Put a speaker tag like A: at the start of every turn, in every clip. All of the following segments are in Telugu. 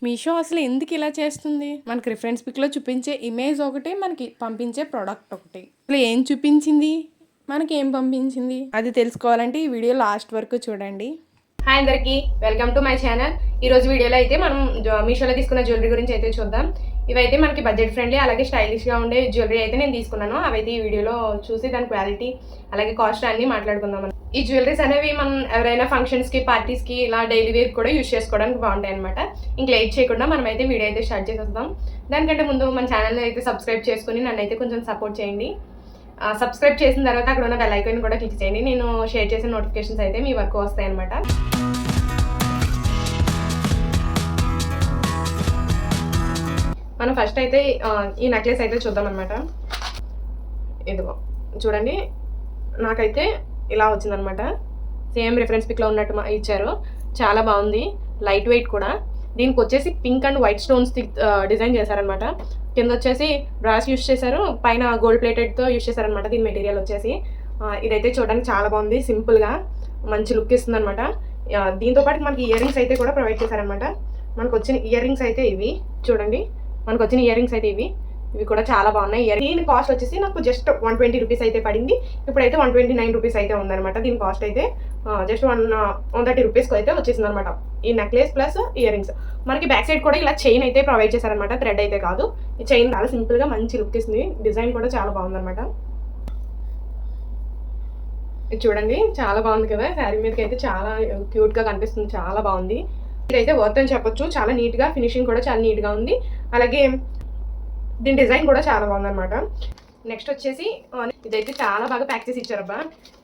A: మీషో అసలు ఎందుకు ఇలా చేస్తుంది? మనకి రిఫరెన్స్ పిక్‌లో చూపించే ఇమేజ్ ఒకటి, మనకి పంపించే ప్రొడక్ట్ ఒకటి. అసలు ఏం చూపించింది? మనకేం పంపించింది? అది తెలుసుకోవాలంటే ఈ వీడియో లాస్ట్ వరకు చూడండి.
B: హాయ్ అందరికీ, వెల్కమ్ టు మై ఛానల్. ఈరోజు వీడియోలో అయితే మనం మీషోలో తీసుకున్న జ్యువెలరీ గురించి అయితే చూద్దాం. ఇవైతే మనకి బడ్జెట్ ఫ్రెండ్లీ అలాగే స్టైలిష్గా ఉండే జ్యువెలరీ అయితే నేను తీసుకున్నాను. అవైతే ఈ వీడియోలో చూసి దాని క్వాలిటీ అలాగే కాస్ట్ అన్నీ మాట్లాడుకుందాం. ఈ జ్యువెలరీస్ అనేవి మనం ఎవరైనా ఫంక్షన్స్కి, పార్టీస్కి ఇలా డైలీ వేర్ కూడా యూజ్ చేసుకోవడానికి బాగుంటాయి అనమాట. ఇంక లేట్ చేయకుండా మనం అయితే వీడియో అయితే స్టార్ట్ చేసేద్దాం. దానికంటే ముందు మన ఛానల్ని అయితే సబ్స్క్రైబ్ చేసుకుని నన్ను అయితే కొంచెం సపోర్ట్ చేయండి. సబ్స్క్రైబ్ చేసిన తర్వాత అక్కడ ఉన్న బెల్ ఐకాన్ కూడా క్లిక్ చేయండి. నేను షేర్ చేసిన నోటిఫికేషన్స్ అయితే మీ వరకు వస్తాయి అనమాట. మనం ఫస్ట్ అయితే ఈ నెక్లెస్ అయితే చూద్దాం అనమాట. ఇదిగో చూడండి, నాకైతే ఇలా వచ్చిందనమాట. సేమ్ రిఫరెన్స్ పిక్లో ఉన్నట్టు ఇచ్చారు. చాలా బాగుంది, లైట్ వెయిట్ కూడా. దీనికి వచ్చేసి pink and white stones design చేశారనమాట. కింద వచ్చేసి బ్రాస్ యూస్ చేశారు, పైన గోల్డ్ ప్లేటెడ్తో యూస్ చేశారనమాట. దీని మెటీరియల్ వచ్చేసి ఇదైతే చూడడానికి చాలా బాగుంది, సింపుల్గా మంచి లుక్ ఇస్తుంది అనమాట. దీంతోపాటు మనకి ఇయర్ రింగ్స్ అయితే కూడా ప్రొవైడ్ చేశారనమాట. మనకు వచ్చిన ఇయర్ రింగ్స్ అయితే ఇవి చూడండి. మనకు వచ్చిన ఇయర్ రింగ్స్ అయితే ఇవి కూడా చాలా బాగున్నాయి. దీని కాస్ట్ వచ్చేసి నాకు జస్ట్ 120 రూపీస్ అయితే పడింది. ఇప్పుడైతే 129 రూపీస్ అయితే ఉందన్నమాట. దీని కాస్ట్ అయితే జస్ట్ 130 రూపీస్కి అయితే వచ్చేసింది అనమాట. ఈ నెక్లెస్ ప్లస్ ఇయర్ రింగ్స్. మనకి బ్యాక్ సైడ్ కూడా ఇలా చైన్ అయితే ప్రొవైడ్ చేశారనమాట. థ్రెడ్ అయితే కాదు, ఈ చైన్ చాలా సింపుల్గా మంచి లుక్ ఇస్తుంది. డిజైన్ కూడా చాలా బాగుందన్నమాట. ఇది చూడండి, చాలా బాగుంది కదా. శారీ మీదకి అయితే చాలా క్యూట్గా కనిపిస్తుంది, చాలా బాగుంది. ఇదైతే వర్త్ అని చెప్పొచ్చు. చాలా నీట్గా, ఫినిషింగ్ కూడా చాలా నీట్గా ఉంది. అలాగే దీని డిజైన్ కూడా చాలా బాగుందన్నమాట. నెక్స్ట్ వచ్చేసి ఇదైతే చాలా బాగా ప్యాక్ చేసి ఇచ్చారబ్బా,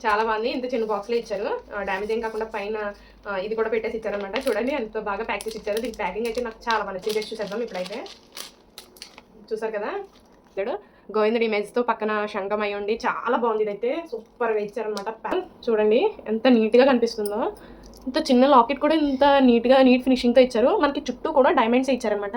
B: చాలా బాగుంది. ఇంత చిన్న బాక్స్లో ఇచ్చారు, డ్యామేజ్ ఏం కాకుండా పైన ఇది కూడా పెట్టేసి ఇచ్చారనమాట. చూడండి ఎంత బాగా ప్యాక్ చేసి ఇచ్చారు. దీని ప్యాకింగ్ అయితే నాకు చాలా బాగా నచ్చింది. చూసేద్దాం ఇప్పుడైతే. చూసారు కదా, ఇక్కడ గోవిందుడి ఇమేజ్తో పక్కన శంఖం అయి ఉండి చాలా బాగుంది. ఇదైతే సూపర్గా ఇచ్చారనమాట. చూడండి ఎంత నీట్గా కనిపిస్తుందో. ఇంత చిన్న లాకెట్ కూడా ఇంత నీట్ ఫినిషింగ్తో ఇచ్చారు. మనకి చుట్టూ కూడా డైమండ్స్ ఇచ్చారనమాట,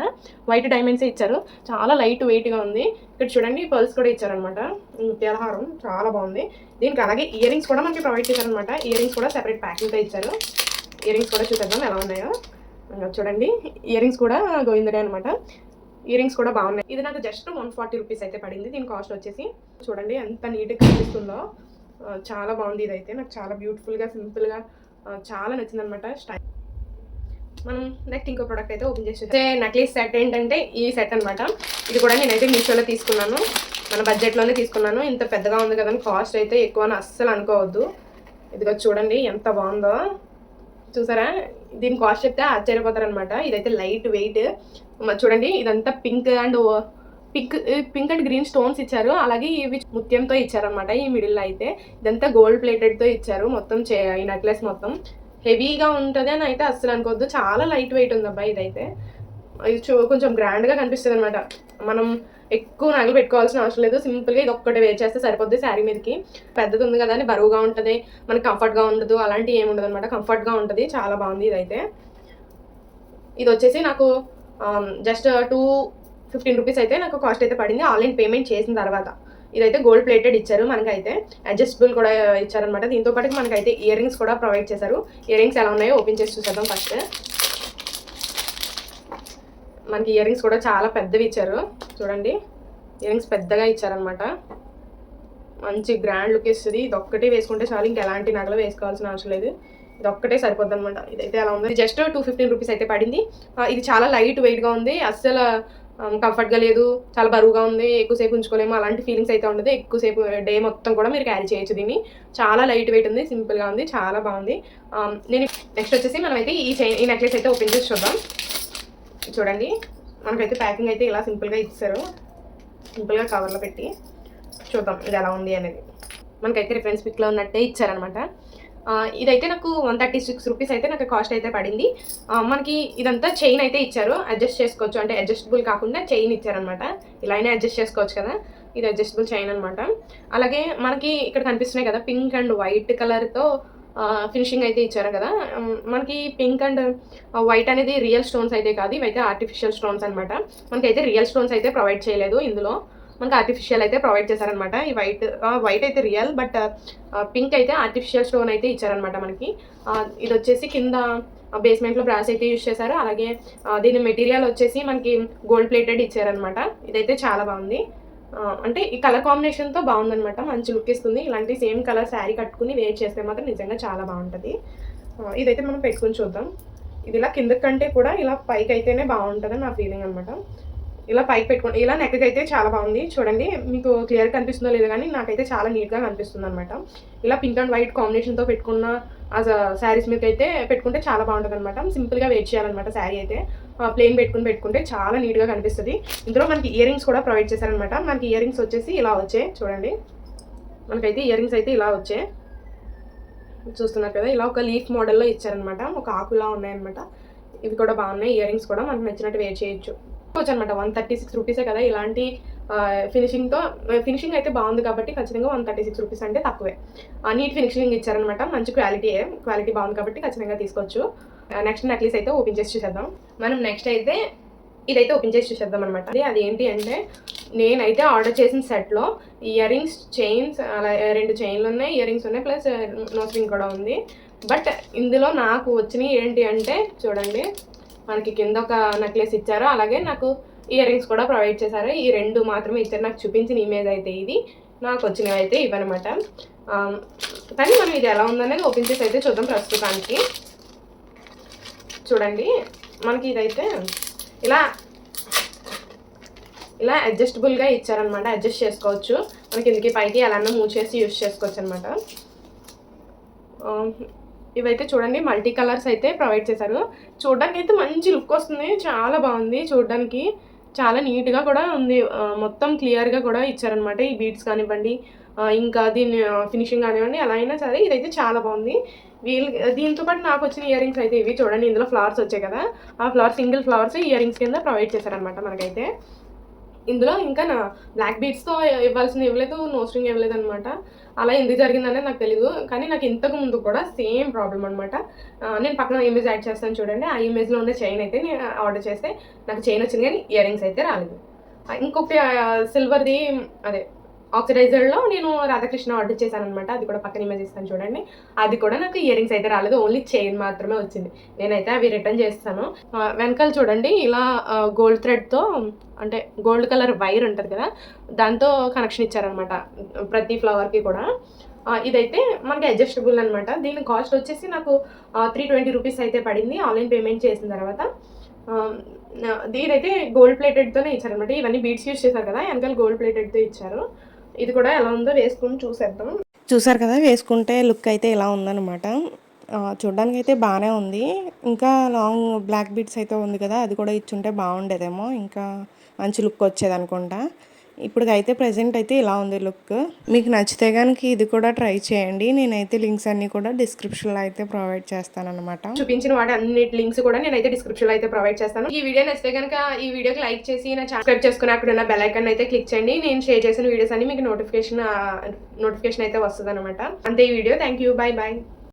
B: వైట్ డైమండ్స్ ఇచ్చారు. చాలా లైట్ వెయిట్గా ఉంది. ఇక్కడ చూడండి పర్ల్స్ కూడా ఇచ్చారనమాట. ముత్యాలహారం చాలా బాగుంది. దీనికి అలాగే ఇయర్ రింగ్స్ కూడా మనకి ప్రొవైడ్ చేశారనమాట. ఇయర్ రింగ్స్ కూడా సెపరేట్ ప్యాకింగ్తో ఇచ్చారు. ఇయర్ రింగ్స్ కూడా చూసేద్దాం ఎలా ఉన్నాయో. చూడండి, ఇయర్ రింగ్స్ కూడా గోవిందుడే అనమాట. ఇయర్ రింగ్స్ కూడా బాగున్నాయి. ఇది నాకు జస్ట్ 140 రూపీస్ అయితే పడింది. దీని కాస్ట్ వచ్చేసి చూడండి ఎంత నీట్గా కనిపిస్తుందో, చాలా బాగుంది. ఇదైతే నాకు చాలా బ్యూటిఫుల్గా, సింపుల్గా చాలా నచ్చింది అనమాట. స్టైల్. మనం నెక్స్ట్ ఇంకో ప్రోడక్ట్ అయితే ఓపెన్ చేసి నెక్లెస్ సెట్ ఏంటంటే ఈ సెట్ అనమాట. ఇది కూడా నేనైతే మీషోలో తీసుకున్నాను, మన బడ్జెట్లోనే తీసుకున్నాను. ఇంత పెద్దగా ఉంది కదా, కాస్ట్ అయితే ఎక్కువ అని అస్సలు అనుకోవద్దు. ఇదిగో చూడండి ఎంత బాగుందో, చూసారా. దీని కాస్ట్ చెప్తే ఆశ్చర్యపోతారనమాట. ఇదైతే లైట్ వెయిట్. చూడండి, ఇదంతా పింక్ అండ్ గ్రీన్ స్టోన్స్ ఇచ్చారు. అలాగే ఇవి ముత్యంతో ఇచ్చారనమాట. ఈ మిడిల్లో అయితే ఇదంతా గోల్డ్ ప్లేటెడ్తో ఇచ్చారు. మొత్తం ఈ నెక్లెస్ మొత్తం హెవీగా ఉంటుంది అని అయితే అస్సలు అనుకోవద్దు. చాలా లైట్ వెయిట్ ఉంది అబ్బాయి. ఇదైతే ఇది కొంచెం గ్రాండ్గా కనిపిస్తుంది అనమాట. మనం ఎక్కువ నగలు పెట్టుకోవాల్సిన అవసరం లేదు. సింపుల్గా ఇది ఒక్కటే వేర్ చేస్తే సరిపోద్ది. శారీ మీదకి పెద్దది ఉంది కదా అని బరువుగా ఉంటుంది, మనకి కంఫర్ట్గా ఉండదు, అలాంటివి ఏమి ఉండదు అనమాట. కంఫర్ట్గా ఉంటుంది, చాలా బాగుంది. ఇదైతే ఇది వచ్చేసి నాకు జస్ట్ 215 రూపీస్ అయితే నాకు కాస్ట్ అయితే పడింది, ఆన్లైన్ పేమెంట్ చేసిన తర్వాత. ఇదైతే గోల్డ్ ప్లేటెడ్ ఇచ్చారు. మనకైతే అడ్జస్టబుల్ కూడా ఇచ్చారనమాట. దీంతో పాటు మనకైతే ఇయర్ రింగ్స్ కూడా ప్రొవైడ్ చేశారు. ఇయర్ రింగ్స్ ఎలా ఉన్నాయో ఓపెన్ చేసి చూసేద్దాం ఫస్ట్. మనకి ఇయర్ రింగ్స్ కూడా చాలా పెద్దవి ఇచ్చారు. చూడండి, ఇయర్ రింగ్స్ పెద్దగా ఇచ్చారనమాట. మంచి గ్రాండ్ లుక్ ఇస్తుంది. ఇది ఒక్కటే వేసుకుంటే చాలు, ఇంకా ఎలాంటి నగలు వేసుకోవాల్సిన అవసరం లేదు. ఇది ఒక్కటే సరిపోద్ది అనమాట. ఇదైతే ఎలా ఉంది, జస్ట్ 215 రూపీస్ అయితే పడింది. ఇది చాలా లైట్ వెయిట్గా ఉంది, అస్సలు కంఫర్ట్గా లేదు, చాలా బరువుగా ఉంది, ఎక్కువసేపు ఉంచుకోలేము అలాంటి ఫీలింగ్స్ అయితే ఉండదు. ఎక్కువసేపు డే మొత్తం కూడా మీరు క్యారీ చేయొచ్చు దీన్ని. చాలా లైట్ వెయిట్ ఉంది, సింపుల్గా ఉంది, చాలా బాగుంది. నేను నెక్స్ట్ వచ్చేసి మనమైతే ఈ నెక్లెస్ అయితే ఓపెన్ చేసి చూద్దాం. చూడండి, మనకైతే ప్యాకింగ్ అయితే ఇలా సింపుల్గా ఇచ్చారు. సింపుల్గా కవర్లో పెట్టి చూద్దాం ఇది ఎలా ఉంది అనేది. మనకైతే రిఫరెన్స్ పిక్లో ఉన్నట్టే ఇచ్చారనమాట. ఇదైతే నాకు 136 రూపీస్ అయితే నాకు కాస్ట్ అయితే పడింది. మనకి ఇదంతా చైన్ అయితే ఇచ్చారు, అడ్జస్ట్ చేసుకోవచ్చు. అంటే అడ్జస్టబుల్ కాకుండా చైన్ ఇచ్చారనమాట. ఇలానే అడ్జస్ట్ చేసుకోవచ్చు కదా, ఇది అడ్జస్టబుల్ చైన్ అనమాట. అలాగే మనకి ఇక్కడ కనిపిస్తున్నాయి కదా పింక్ అండ్ వైట్ కలర్తో ఫినిషింగ్ అయితే ఇచ్చారు కదా. మనకి పింక్ అండ్ వైట్ అనేది రియల్ స్టోన్స్ అయితే కాదు, ఇవైతే ఆర్టిఫిషియల్ స్టోన్స్ అనమాట. మనకైతే రియల్ స్టోన్స్ అయితే ప్రొవైడ్ చేయలేదు ఇందులో, మనకి ఆర్టిఫిషియల్ అయితే ప్రొవైడ్ చేశారనమాట. ఈ వైట్ అయితే రియల్, బట్ పింక్ అయితే ఆర్టిఫిషియల్ స్టోన్ అయితే ఇచ్చారనమాట మనకి. ఇది వచ్చేసి కింద బేస్మెంట్లో బ్రాస్ అయితే యూస్ చేశారు. అలాగే దీని మెటీరియల్ వచ్చేసి మనకి గోల్డ్ ప్లేటెడ్ ఇచ్చారనమాట. ఇదైతే చాలా బాగుంది. అంటే ఈ కలర్ కాంబినేషన్తో బాగుందనమాట. మంచి లుక్ ఇస్తుంది. ఇలాంటి సేమ్ కలర్ శారీ కట్టుకుని వేర్ చేస్తే మాత్రం నిజంగా చాలా బాగుంటుంది. ఇదైతే మనం పెట్టుకుని చూద్దాం. ఇది ఇలా కింద కంటే కూడా ఇలా పైకి అయితేనే బాగుంటుంది నా ఫీలింగ్ అనమాట. ఇలా పైకి పెట్టుకోండి. ఇలా నెక్కి అయితే చాలా బాగుంది. చూడండి మీకు క్లియర్ కనిపిస్తుందో లేదో కానీ నాకైతే చాలా నీట్గా కనిపిస్తుంది అనమాట. ఇలా పింక్ అండ్ వైట్ కాంబినేషన్తో పెట్టుకున్న శారీస్ మీకు అయితే పెట్టుకుంటే చాలా బాగుంటుంది అనమాట. సింపుల్గా వెయిట్ చేయాలన్నమాట. శారీ అయితే ప్లెయిన్ పెట్టుకుంటే చాలా నీట్గా కనిపిస్తుంది. ఇందులో మనకి ఇయర్ రింగ్స్ కూడా ప్రొవైడ్ చేశారనమాట. మనకి ఇయర్ రింగ్స్ వచ్చేసి ఇలా వచ్చాయి. చూడండి మనకైతే ఇయర్ రింగ్స్ అయితే ఇలా వచ్చాయి. చూస్తున్నారు కదా, ఇలా ఒక లీఫ్ మోడల్లో ఇచ్చారనమాట. ఒక ఆకులా ఉన్నాయన్నమాట. ఇవి కూడా బాగున్నాయి. ఇయర్ రింగ్స్ కూడా మనకు నచ్చినట్టు వేర్ చేయొచ్చు అనమాట. 136 రూపీసే కదా. ఇలాంటి ఫినిషింగ్ అయితే బాగుంది కాబట్టి ఖచ్చితంగా 136 రూపీస్ అంటే తక్కువే. నీట్ ఫినిషింగ్ ఇచ్చారనమాట. మంచి క్వాలిటీ బాగుంది కాబట్టి ఖచ్చితంగా తీసుకోవచ్చు. నెక్స్ట్ నెక్లెస్ అయితే ఓపెన్ చేసి చూసేద్దాం. మనం నెక్స్ట్ అయితే ఇదైతే ఓపెన్ చేసి చూసేద్దాం అనమాట. అది ఏంటి అంటే నేనైతే ఆర్డర్ చేసిన సెట్లో ఇయర్ రింగ్స్, చైన్స్, అలా 2 చైన్లు ఉన్నాయి, ఇయర్ రింగ్స్ ఉన్నాయి, ప్లస్ నోస్ రింగ్ కూడా ఉంది. బట్ ఇందులో నాకు వచ్చినవి ఏంటి అంటే చూడండి, మనకి కింద ఒక నెక్లెస్ ఇచ్చారు, అలాగే నాకు ఇయర్ రింగ్స్ కూడా ప్రొవైడ్ చేశారు. ఈ 2 మాత్రమే ఇచ్చారు. నాకు చూపించిన ఇమేజ్ అయితే ఇది, నాకు వచ్చినవి అయితే ఇవన్నమాట. కానీ మనం ఇది ఎలా ఉందనేది ఓపెన్ చేసి అయితే చూద్దాం. ప్రస్తుతానికి చూడండి, మనకి ఇదైతే ఇలా అడ్జస్టబుల్గా ఇచ్చారనమాట. అడ్జస్ట్ చేసుకోవచ్చు. మనకి కిందకి పైకి ఎలా మూవ్ చేసి యూస్ చేసుకోవచ్చు అనమాట. ఇవైతే చూడండి మల్టీ కలర్స్ అయితే ప్రొవైడ్ చేశారు. చూడడానికి అయితే మంచి లుక్ వస్తుంది. చాలా బాగుంది చూడడానికి. చాలా నీట్గా కూడా ఉంది. మొత్తం క్లియర్గా కూడా ఇచ్చారనమాట. ఈ బీడ్స్ కానివ్వండి, ఇంకా దీని ఫినిషింగ్ కానివ్వండి, ఎలా అయినా సరే ఇదైతే చాలా బాగుంది. దీంతో పాటు నాకు వచ్చిన ఇయర్ రింగ్స్ అయితే ఇవి చూడండి. ఇందులో ఫ్లవర్స్ వచ్చాయి కదా, ఆ సింగిల్ ఫ్లవర్స్ ఇయర్ రింగ్స్ కింద ప్రొవైడ్ చేశారనమాట మనకైతే. ఇందులో ఇంకా నా బ్లాక్ బీడ్స్తో ఇవ్వలేదు, నోస్ రింగ్ ఇవ్వలేదు అనమాట. అలా ఎందుకు జరిగిందనే నాకు తెలీదు. కానీ నాకు ఇంతకు ముందు కూడా సేమ్ ప్రాబ్లం అనమాట. నేను పక్కన ఇమేజ్ యాడ్ చేస్తాను చూడండి. ఆ ఇమేజ్లో ఉన్న చైన్ అయితే నేను ఆర్డర్ చేస్తే నాకు చైన్ వచ్చింది, కానీ ఇయర్ రింగ్స్ అయితే రాలేదు. ఇంకొక సిల్వర్ది అదే ఆక్సిడైజర్లో నేను రాధాకృష్ణ ఆర్డర్ చేశాను అనమాట. అది కూడా పక్కన ఇమేజ్ ఇస్తాను చూడండి. అది కూడా నాకు ఇయర్ రింగ్స్ అయితే రాలేదు, ఓన్లీ చైన్ మాత్రమే వచ్చింది. నేనైతే అవి రిటర్న్ చేస్తాను. వెనకాల చూడండి ఇలా గోల్డ్ థ్రెడ్తో, అంటే గోల్డ్ కలర్ వైర్ ఉంటుంది కదా, దాంతో కనెక్షన్ ఇచ్చారనమాట ప్రతి ఫ్లవర్కి కూడా. ఇదైతే మనకి అడ్జస్టబుల్ అనమాట. దీని కాస్ట్ వచ్చేసి నాకు 320 రూపీస్ అయితే పడింది ఆన్లైన్ పేమెంట్ చేసిన తర్వాత. దీనైతే గోల్డ్ ప్లేటెడ్తోనే ఇచ్చారనమాట. ఇవన్నీ బీడ్స్ యూస్ చేశారు కదా, వెనకాల గోల్డ్ ప్లేటెడ్తో ఇచ్చారు. ఇది కూడా ఎలా ఉందో వేసుకుని చూసేద్దాం.
A: చూసారు కదా, వేసుకుంటే లుక్ అయితే ఇలా ఉందన్నమాట. చూడడానికి అయితే బాగానే ఉంది. ఇంకా లాంగ్ బ్లాక్ బీడ్స్ అయితే ఉంది కదా, అది కూడా ఇచ్చుంటే బాగుండేదేమో, ఇంకా మంచి లుక్ వచ్చేది అనుకుంటా. ఇప్పటికైతే ప్రజెంట్ అయితే ఇలా ఉంది లుక్. మీకు నచ్చితే కనుక ఇది కూడా ట్రై చేయండి. నేనైతే లింక్స్ అన్ని కూడా డిస్క్రిప్షన్లో అయితే ప్రొవైడ్ చేస్తాను అనమాట.
B: చూపించిన వాటి అన్నిటి లింక్స్ కూడా నేనైతే డిస్క్రిప్షన్లో అయితే ప్రొవైడ్ చేస్తాను. ఈ వీడియో నచ్చితే కనుక ఈ వీడియోకి లైక్ చేసి నా సబ్స్క్రైబ్ చేసుకుని అక్కడ ఉన్న బెల్ ఐకాన్ అయితే క్లిక్ చేయండి. నేను షేర్ చేసిన వీడియోస్ అన్ని మీకు నోటిఫికేషన్ అయితే వస్తుంది అనమాట. అంతే ఈ వీడియో. Thank you. బై.